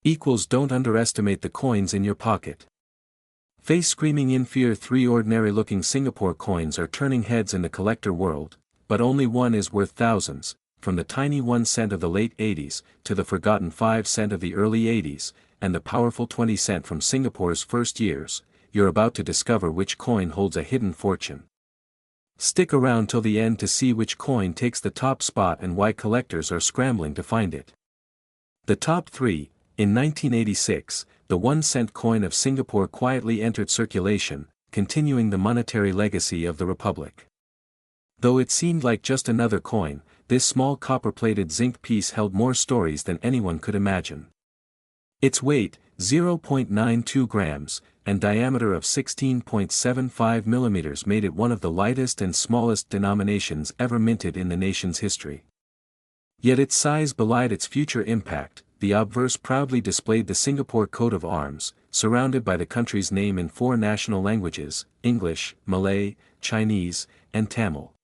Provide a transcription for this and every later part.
Equals don't underestimate the coins in your pocket. Face screaming in fear. 3 ordinary-looking Singapore coins are turning heads in the collector world, but only one is worth thousands, from the tiny 1 cent of the late 80s, to the forgotten 5 cent of the early 80s, and the powerful 20 cent from Singapore's first years. You're about to discover which coin holds a hidden fortune. Stick around till the end to see which coin takes the top spot and why collectors are scrambling to find it. The top 3. In 1986, the 1 cent coin of Singapore quietly entered circulation, continuing the monetary legacy of the Republic. Though it seemed like just another coin, this small copper-plated zinc piece held more stories than anyone could imagine. Its weight, 0.92 grams, and diameter of 16.75 millimeters made it one of the lightest and smallest denominations ever minted in the nation's history. Yet its size belied its future impact. The obverse proudly displayed the Singapore coat of arms, surrounded by the country's name in 4 national languages: English, Malay, Chinese, and Tamil.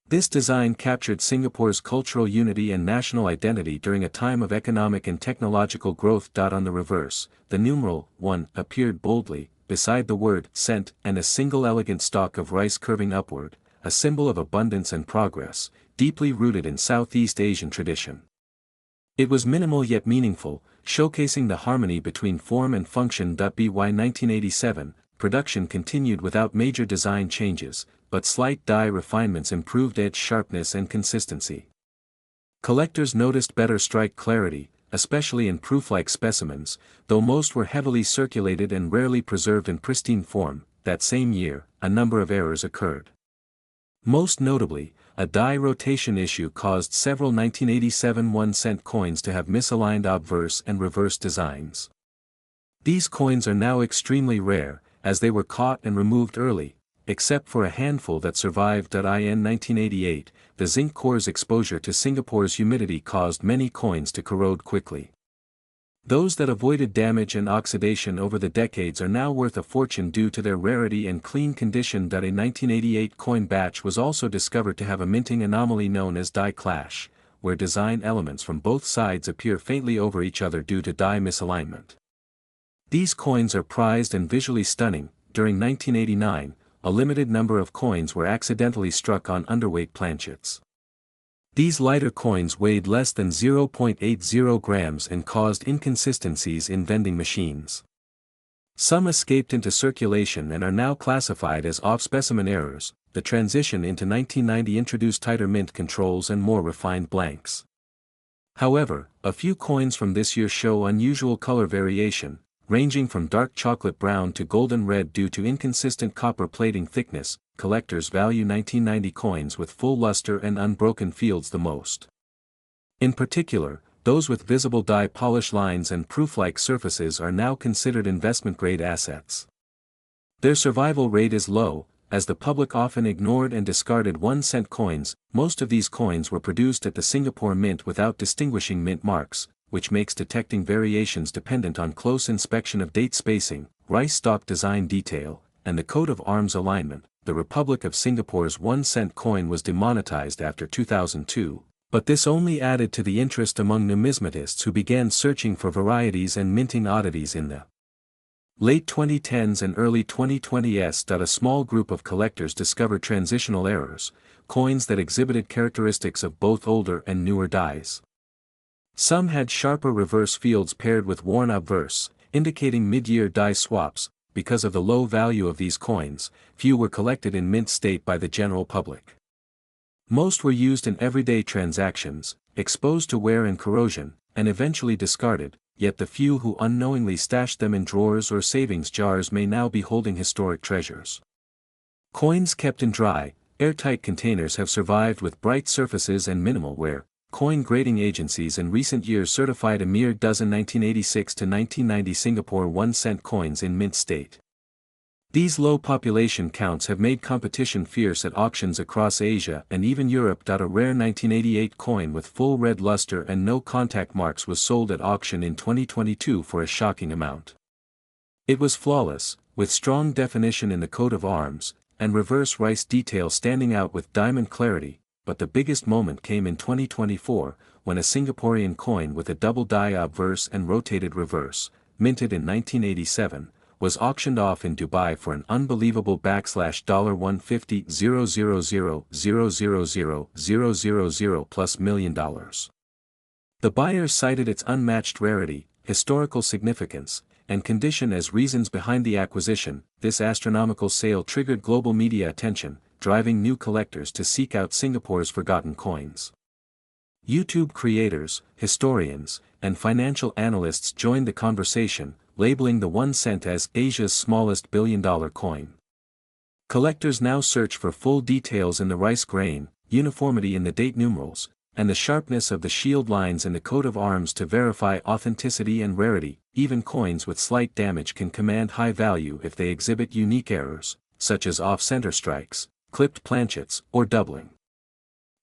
This design captured Singapore's cultural unity and national identity during a time of economic and technological growth. On the reverse, the numeral 1 appeared boldly, beside the word cent, and a single elegant stalk of rice curving upward, a symbol of abundance and progress, deeply rooted in Southeast Asian tradition. It was minimal yet meaningful, showcasing the harmony between form and function. By 1987, production continued without major design changes, but slight die refinements improved edge sharpness and consistency. Collectors noticed better strike clarity, especially in proof-like specimens, though most were heavily circulated and rarely preserved in pristine form. That same year, a number of errors occurred. Most notably, a die rotation issue caused several 1987 1 cent coins to have misaligned obverse and reverse designs. These coins are now extremely rare, as they were caught and removed early, except for a handful that survived. In 1988, the zinc core's exposure to Singapore's humidity caused many coins to corrode quickly. Those that avoided damage and oxidation over the decades are now worth a fortune due to their rarity and clean condition. A 1988 coin batch was also discovered to have a minting anomaly known as die clash, where design elements from both sides appear faintly over each other due to die misalignment. These coins are prized and visually stunning. During 1989, a limited number of coins were accidentally struck on underweight planchets. These lighter coins weighed less than 0.80 grams and caused inconsistencies in vending machines. Some escaped into circulation and are now classified as off-specimen errors. The transition into 1990 introduced tighter mint controls and more refined blanks. However, a few coins from this year show unusual color variation, ranging from dark chocolate brown to golden red due to inconsistent copper plating thickness. Collectors value 1990 coins with full luster and unbroken fields the most. In particular, those with visible die polish lines and proof-like surfaces are now considered investment-grade assets. Their survival rate is low, as the public often ignored and discarded 1 cent coins. Most of these coins were produced at the Singapore Mint without distinguishing mint marks, which makes detecting variations dependent on close inspection of date spacing, rice stalk design detail, and the coat of arms alignment. The Republic of Singapore's 1 cent coin was demonetized after 2002, but this only added to the interest among numismatists who began searching for varieties and minting oddities in the late 2010s and early 2020s. A small group of collectors discovered transitional errors, coins that exhibited characteristics of both older and newer dies. Some had sharper reverse fields paired with worn obverse, indicating mid-year die swaps. Because of the low value of these coins, few were collected in mint state by the general public. Most were used in everyday transactions, exposed to wear and corrosion, and eventually discarded, yet the few who unknowingly stashed them in drawers or savings jars may now be holding historic treasures. Coins kept in dry, airtight containers have survived with bright surfaces and minimal wear. Coin grading agencies in recent years certified a mere dozen 1986 to 1990 Singapore 1 cent coins in mint state. These low population counts have made competition fierce at auctions across Asia and even Europe. A rare 1988 coin with full red luster and no contact marks was sold at auction in 2022 for a shocking amount. It was flawless, with strong definition in the coat of arms, and reverse rice detail standing out with diamond clarity. But the biggest moment came in 2024, when a Singaporean coin with a double die obverse and rotated reverse, minted in 1987, was auctioned off in Dubai for an unbelievable $150,000,000,000,000 plus million. The buyers cited its unmatched rarity, historical significance, and condition as reasons behind the acquisition. This astronomical sale triggered global media attention, driving new collectors to seek out Singapore's forgotten coins. YouTube creators, historians, and financial analysts joined the conversation, labeling the 1 cent as Asia's smallest billion-dollar coin. Collectors now search for full details in the rice grain, uniformity in the date numerals, and the sharpness of the shield lines in the coat of arms to verify authenticity and rarity. Even coins with slight damage can command high value if they exhibit unique errors, such as off-center strikes, clipped planchets, or doubling.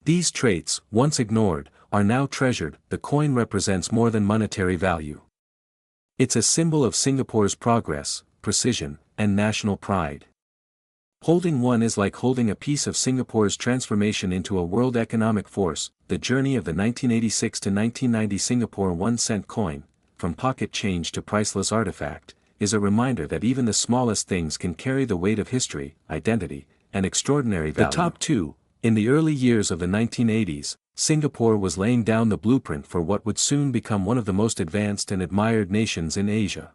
These traits, once ignored, are now treasured. The coin represents more than monetary value. It's a symbol of Singapore's progress, precision, and national pride. Holding one is like holding a piece of Singapore's transformation into a world economic force. The journey of the 1986 to 1990 Singapore 1 cent coin, from pocket change to priceless artifact, is a reminder that even the smallest things can carry the weight of history, identity, and extraordinary value. The top two. In the early years of the 1980s, Singapore was laying down the blueprint for what would soon become one of the most advanced and admired nations in Asia.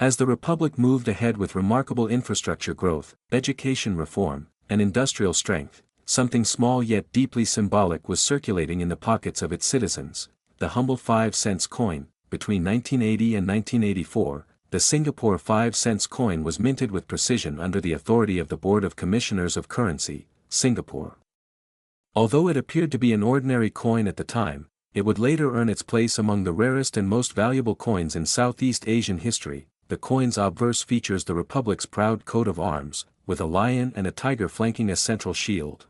As the Republic moved ahead with remarkable infrastructure growth, education reform, and industrial strength, something small yet deeply symbolic was circulating in the pockets of its citizens. The humble 5 cents coin. Between 1980 and 1984, the Singapore 5 cents coin was minted with precision under the authority of the Board of Commissioners of Currency, Singapore. Although it appeared to be an ordinary coin at the time, it would later earn its place among the rarest and most valuable coins in Southeast Asian history. The coin's obverse features the Republic's proud coat of arms, with a lion and a tiger flanking a central shield.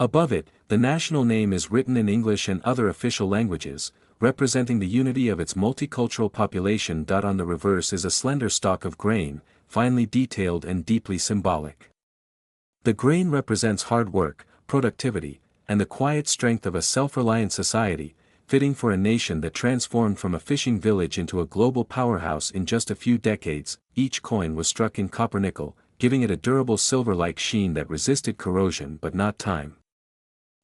Above it, the national name is written in English and other official languages, representing the unity of its multicultural population. On the reverse is a slender stalk of grain, finely detailed and deeply symbolic. The grain represents hard work, productivity, and the quiet strength of a self-reliant society, fitting for a nation that transformed from a fishing village into a global powerhouse in just a few decades. Each coin was struck in copper-nickel, giving it a durable silver-like sheen that resisted corrosion but not time.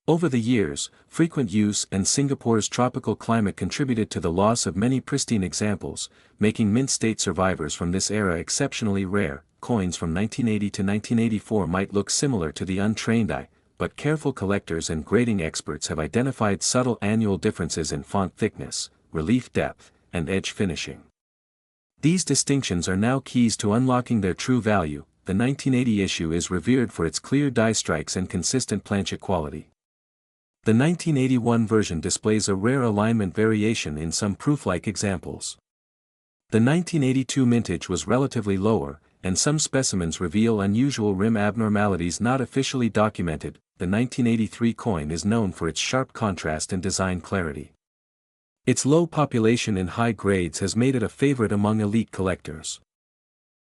Over the years, frequent use and Singapore's tropical climate contributed to the loss of many pristine examples, making mint state survivors from this era exceptionally rare. Coins from 1980 to 1984 might look similar to the untrained eye, but careful collectors and grading experts have identified subtle annual differences in font thickness, relief depth, and edge finishing. These distinctions are now keys to unlocking their true value. The 1980 issue is revered for its clear die strikes and consistent planchet quality. The 1981 version displays a rare alignment variation in some proof-like examples. The 1982 mintage was relatively lower, and some specimens reveal unusual rim abnormalities not officially documented. The 1983 coin is known for its sharp contrast and design clarity. Its low population in high grades has made it a favorite among elite collectors.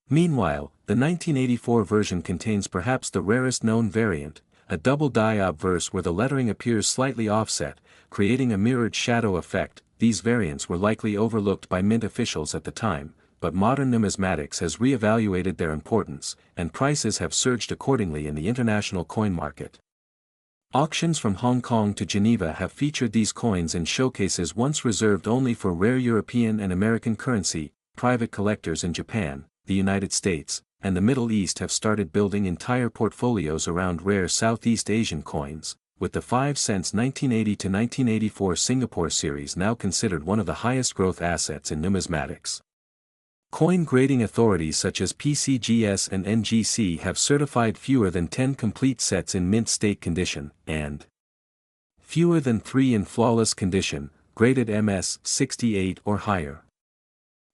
Meanwhile, the 1984 version contains perhaps the rarest known variant, a double die obverse where the lettering appears slightly offset, creating a mirrored shadow effect. These variants were likely overlooked by mint officials at the time, but modern numismatics has re-evaluated their importance, and prices have surged accordingly in the international coin market. Auctions from Hong Kong to Geneva have featured these coins in showcases once reserved only for rare European and American currency. Private collectors in Japan, the United States, and the Middle East have started building entire portfolios around rare Southeast Asian coins, with the 5 cents 1980 to 1984 Singapore series now considered one of the highest growth assets in numismatics. Coin grading authorities such as PCGS and NGC have certified fewer than 10 complete sets in mint state condition, and fewer than 3 in flawless condition, graded MS 68 or higher.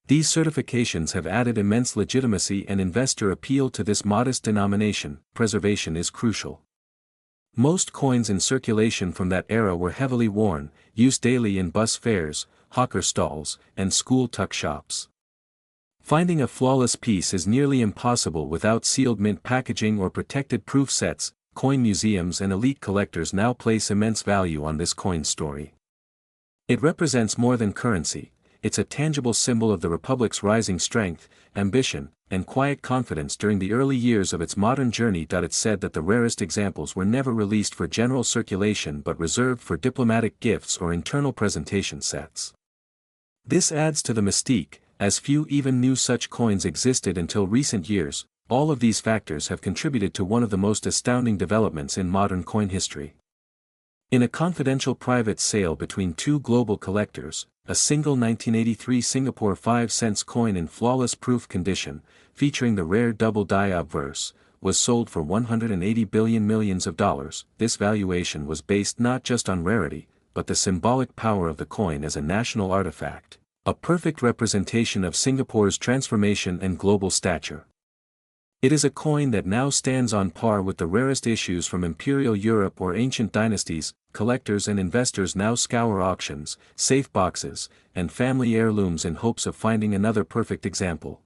These certifications have added immense legitimacy and investor appeal to this modest denomination. Preservation is crucial. Most coins in circulation from that era were heavily worn, used daily in bus fares, hawker stalls, and school tuck shops. Finding a flawless piece is nearly impossible without sealed mint packaging or protected proof sets. Coin museums and elite collectors now place immense value on this coin story. It represents more than currency, it's a tangible symbol of the Republic's rising strength, ambition, and quiet confidence during the early years of its modern journey. It's said that the rarest examples were never released for general circulation but reserved for diplomatic gifts or internal presentation sets. This adds to the mystique, as few even knew such coins existed until recent years. All of these factors have contributed to one of the most astounding developments in modern coin history. In a confidential private sale between two global collectors, a single 1983 Singapore 5 cents coin in flawless proof condition, featuring the rare double die obverse, was sold for $180 billion millions. This valuation was based not just on rarity, but the symbolic power of the coin as a national artifact, a perfect representation of Singapore's transformation and global stature. It is a coin that now stands on par with the rarest issues from Imperial Europe or ancient dynasties. Collectors and investors now scour auctions, safe boxes, and family heirlooms in hopes of finding another perfect example.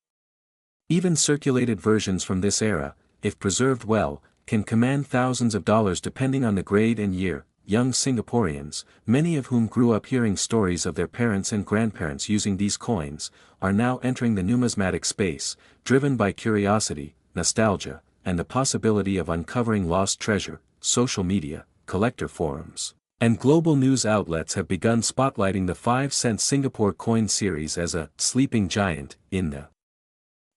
Even circulated versions from this era, if preserved well, can command thousands of dollars depending on the grade and year. Young Singaporeans, many of whom grew up hearing stories of their parents and grandparents using these coins, are now entering the numismatic space, driven by curiosity, nostalgia, and the possibility of uncovering lost treasure. Social media, collector forums, and global news outlets have begun spotlighting the 5-cent Singapore coin series as a sleeping giant in the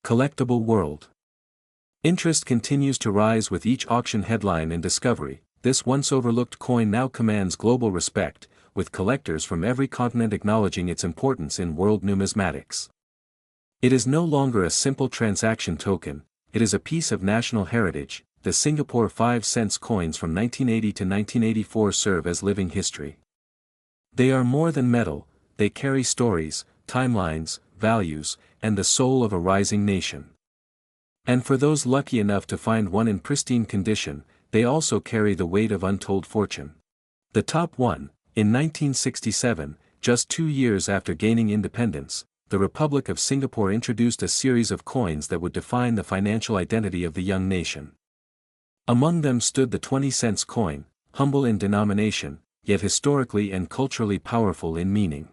collectible world. Interest continues to rise with each auction headline and discovery. This once overlooked coin now commands global respect, with collectors from every continent acknowledging its importance in world numismatics. It is no longer a simple transaction token, it is a piece of national heritage. The Singapore 5-cent coins from 1980 to 1984 serve as living history. They are more than metal, they carry stories, timelines, values, and the soul of a rising nation. And for those lucky enough to find one in pristine condition, they also carry the weight of untold fortune. The top one, in 1967, just 2 years after gaining independence, the Republic of Singapore introduced a series of coins that would define the financial identity of the young nation. Among them stood the 20-cent coin, humble in denomination, yet historically and culturally powerful in meaning.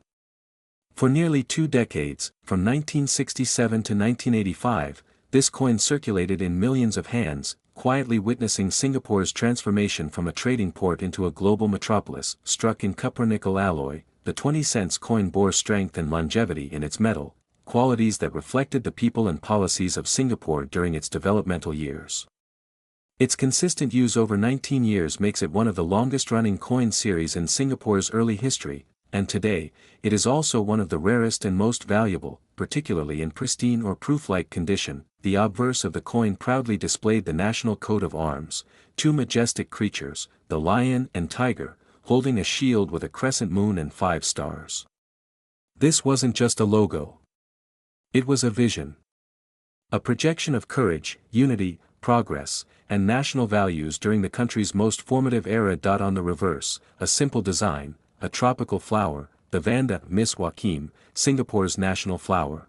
For nearly 2 decades, from 1967 to 1985, this coin circulated in millions of hands, quietly witnessing Singapore's transformation from a trading port into a global metropolis. Struck in copper-nickel alloy, the 20-cent coin bore strength and longevity in its metal, qualities that reflected the people and policies of Singapore during its developmental years. Its consistent use over 19 years makes it one of the longest-running coin series in Singapore's early history, and today, it is also one of the rarest and most valuable, particularly in pristine or proof-like condition. The obverse of the coin proudly displayed the national coat of arms, 2 majestic creatures, the lion and tiger, holding a shield with a crescent moon and 5 stars. This wasn't just a logo. It was a vision. A projection of courage, unity, progress, and national values during the country's most formative era. On the reverse, a simple design, a tropical flower, the Vanda Miss Joaquim, Singapore's national flower.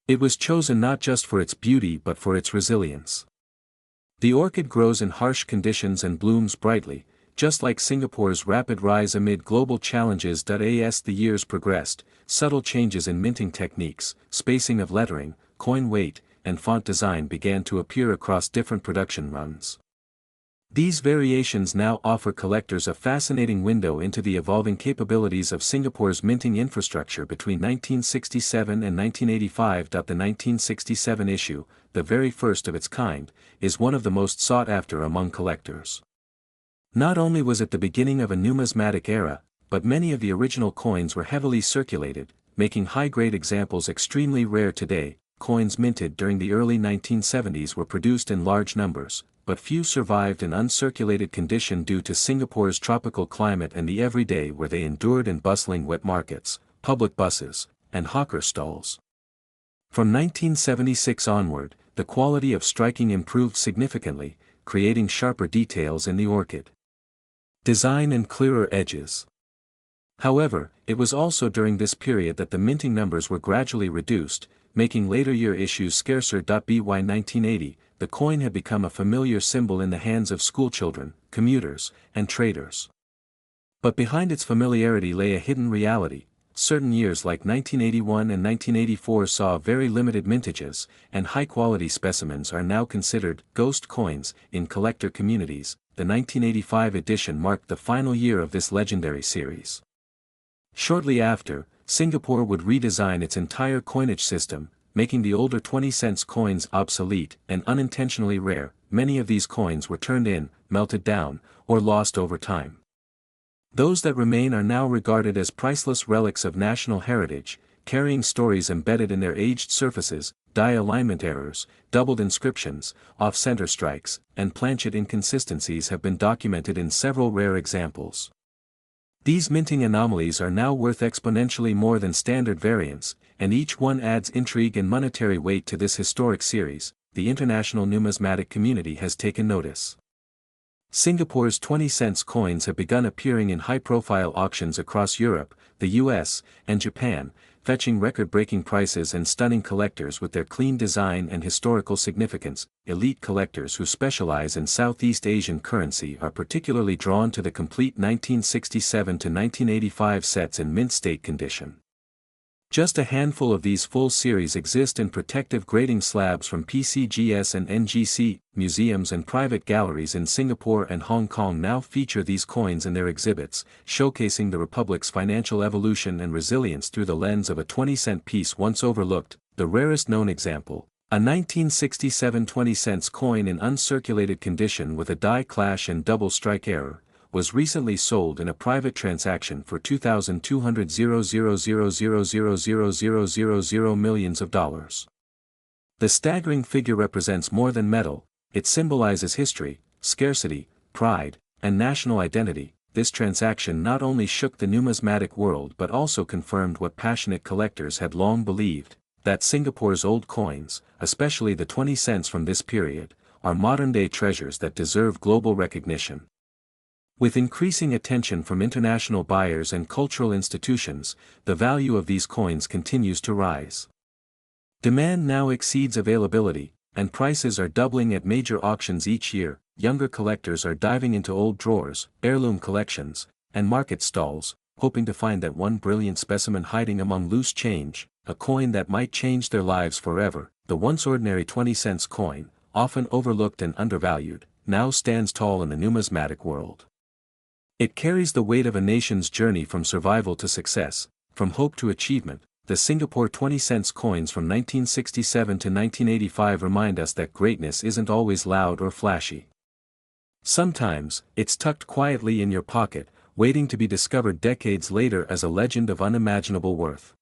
It was chosen not just for its beauty but for its resilience. The orchid grows in harsh conditions and blooms brightly, just like Singapore's rapid rise amid global challenges. As the years progressed, subtle changes in minting techniques, spacing of lettering, coin weight, and font design began to appear across different production runs. These variations now offer collectors a fascinating window into the evolving capabilities of Singapore's minting infrastructure between 1967 and 1985. The 1967 issue, the very first of its kind, is one of the most sought after among collectors. Not only was it the beginning of a numismatic era, but many of the original coins were heavily circulated, making high-grade examples extremely rare today. Coins minted during the early 1970s were produced in large numbers, but few survived in uncirculated condition due to Singapore's tropical climate and the everyday where they endured in bustling wet markets, public buses, and hawker stalls. From 1976 onward, the quality of striking improved significantly, creating sharper details in the orchid design and clearer edges. However, it was also during this period that the minting numbers were gradually reduced, making later year issues scarcer. By 1980, the coin had become a familiar symbol in the hands of schoolchildren, commuters, and traders. But behind its familiarity lay a hidden reality. Certain years like 1981 and 1984 saw very limited mintages, and high-quality specimens are now considered ghost coins in collector communities. The 1985 edition marked the final year of this legendary series. Shortly after, Singapore would redesign its entire coinage system, making the older 20-cent coins obsolete and unintentionally rare. Many of these coins were turned in, melted down, or lost over time. Those that remain are now regarded as priceless relics of national heritage, carrying stories embedded in their aged surfaces. Die alignment errors, doubled inscriptions, off-center strikes, and planchet inconsistencies have been documented in several rare examples. These minting anomalies are now worth exponentially more than standard variants, and each one adds intrigue and monetary weight to this historic series. The international numismatic community has taken notice. Singapore's 20-cent coins have begun appearing in high-profile auctions across Europe, the US, and Japan, fetching record-breaking prices and stunning collectors with their clean design and historical significance. Elite collectors who specialize in Southeast Asian currency are particularly drawn to the complete 1967 to 1985 sets in mint state condition. Just a handful of these full series exist in protective grading slabs from PCGS and NGC. Museums and private galleries in Singapore and Hong Kong now feature these coins in their exhibits, showcasing the Republic's financial evolution and resilience through the lens of a 20-cent piece once overlooked. The rarest known example, a 1967 20-cent coin in uncirculated condition with a die clash and double strike error, was recently sold in a private transaction for $2,200,000,000 millions of dollars. The staggering figure represents more than metal. It symbolizes history, scarcity, pride, and national identity. This transaction not only shook the numismatic world but also confirmed what passionate collectors had long believed, that Singapore's old coins, especially the 20 cents from this period, are modern-day treasures that deserve global recognition. With increasing attention from international buyers and cultural institutions, the value of these coins continues to rise. Demand now exceeds availability, and prices are doubling at major auctions each year. Younger collectors are diving into old drawers, heirloom collections, and market stalls, hoping to find that one brilliant specimen hiding among loose change, a coin that might change their lives forever. The once ordinary 20-cent coin, often overlooked and undervalued, now stands tall in the numismatic world. It carries the weight of a nation's journey from survival to success, from hope to achievement. The Singapore 20-cent coins from 1967 to 1985 remind us that greatness isn't always loud or flashy. Sometimes, it's tucked quietly in your pocket, waiting to be discovered decades later as a legend of unimaginable worth.